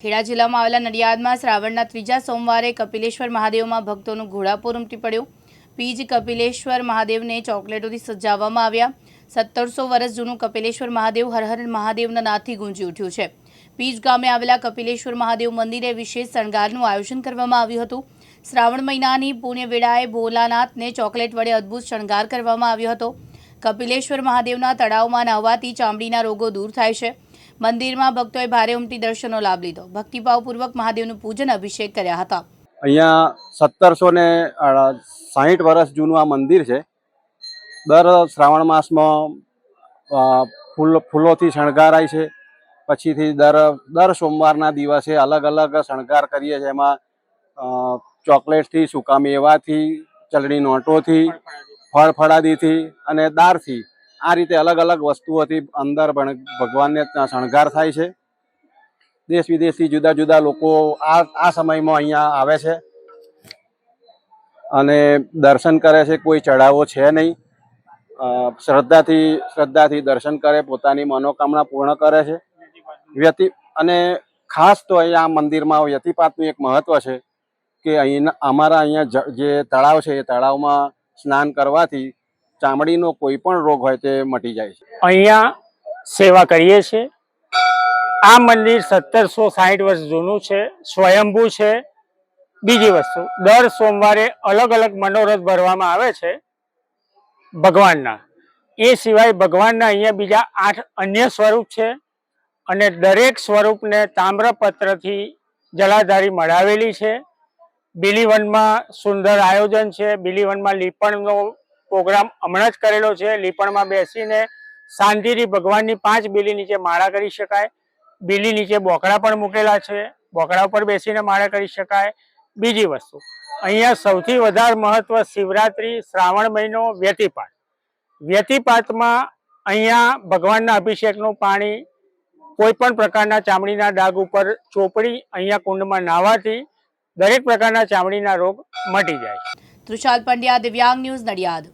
ખેડા જિલ્લામાં આવેલા નડિયાદમાં શ્રાવણના ત્રીજા સોમવારે કપિલેશ્વર મહાદેવમાં ભક્તોનું ઘોડાપૂર ઉમટી પડ્યું। પીજ કપિલેશ્વર મહાદેવને ચોકલેટોથી સજાવવામાં આવ્યા। 1700 વર્ષ જૂનું કપિલેશ્વર મહાદેવ હર હર મહાદેવના નાદથી ગુંજી ઉઠ્યું છે। પીજ ગામે આવેલા કપિલેશ્વર મહાદેવ મંદિરે વિશેષ શણગારનું આયોજન કરવામાં આવ્યું હતું। શ્રાવણ મહિનાની પુણ્ય વેળાએ ભોલાનાથને ચોકલેટ વડે અદ્ભુત શણગાર કરવામાં આવ્યો હતો। કપિલેશ્વર મહાદેવના તળાવમાં નહાવાથી ચામડીના રોગો દૂર થાય છે। મંદિરમાં ભક્તોએ ભારે ઉમટી દર્શનનો લાભ લીધો। ભક્તિભાવપૂર્વક મહાદેવનું પૂજન અભિષેક કર્યા હતા। અહીંયા 1760 વર્ષ જૂનું આ મંદિર છે। દર શ્રાવણ માસમાં ફૂલોથી શણગારાય છે। પછીથી દર સોમવારના દિવસે અલગ અલગ શણગાર કરીએ છીએ। એમાં ચોકલેટથી, સૂકા મેવાથી, ચલણી નોટોથી, ફળફળાદીથી અને દાળથી આ રીતે અલગ અલગ વસ્તુઓથી અંદર ભગવાનને શણગાર થાય છે। દેશ વિદેશથી જુદા જુદા લોકો આ સમયમાં અહીંયા આવે છે અને દર્શન કરે છે। કોઈ ચઢાવો છે નહીં। શ્રદ્ધાથી દર્શન કરે, પોતાની મનોકામના પૂર્ણ કરે છે। અને ખાસ તો અહીંયા આ મંદિરમાં વ્યતિપાતનું એક મહત્વ છે કે અમારા અહીંયા જે તળાવ છે એ તળાવમાં સ્નાન કરવાથી ચામડીનો કોઈ પણ રોગ હોય તે મટી જાય છે। અહીંયા સેવા કરીએ છીએ। આ મંદિર 1760 વર્ષ જૂનું છે, સ્વયંભૂ છે। બીજી વસ્તુ, દર સોમવારે અલગ અલગ મનોરથ ભરવામાં આવે છે ભગવાનના। એ સિવાય ભગવાનના અહીંયા બીજા 8 અન્ય સ્વરૂપ છે અને દરેક સ્વરૂપને તામ્રપત્રથી જલાધારી મઢાવેલી છે। બીલીવનમાં સુંદર આયોજન છે। બીલીવનમાં લીપણનો પ્રોગ્રામ હમણાં જ કરેલો છે। લીપણમાં બેસીને શાંતિથી ભગવાનની 5 બીલી નીચે માળા કરી શકાય। બીલી નીચે બોકડા પણ મૂકેલા છે, બોકડા ઉપર બેસીને માળા કરી શકાય। બીજી વસ્તુ, અહીંયા સૌથી વધારે મહત્વ શિવરાત્રિ, શ્રાવણ મહિનો, વ્યતિપાતમાં અહીંયા ભગવાનના અભિષેકનું પાણી કોઈ પણ પ્રકારના ચામડીના ડાઘ ઉપર ચોપડી અહીંયા કુંડમાં નાહવાથી દરેક પ્રકારના ચામડીના રોગ મટી જાય છે। તૃષાલ પંડ્યા, દિવ્યાંગ ન્યૂઝ, નડિયાદ।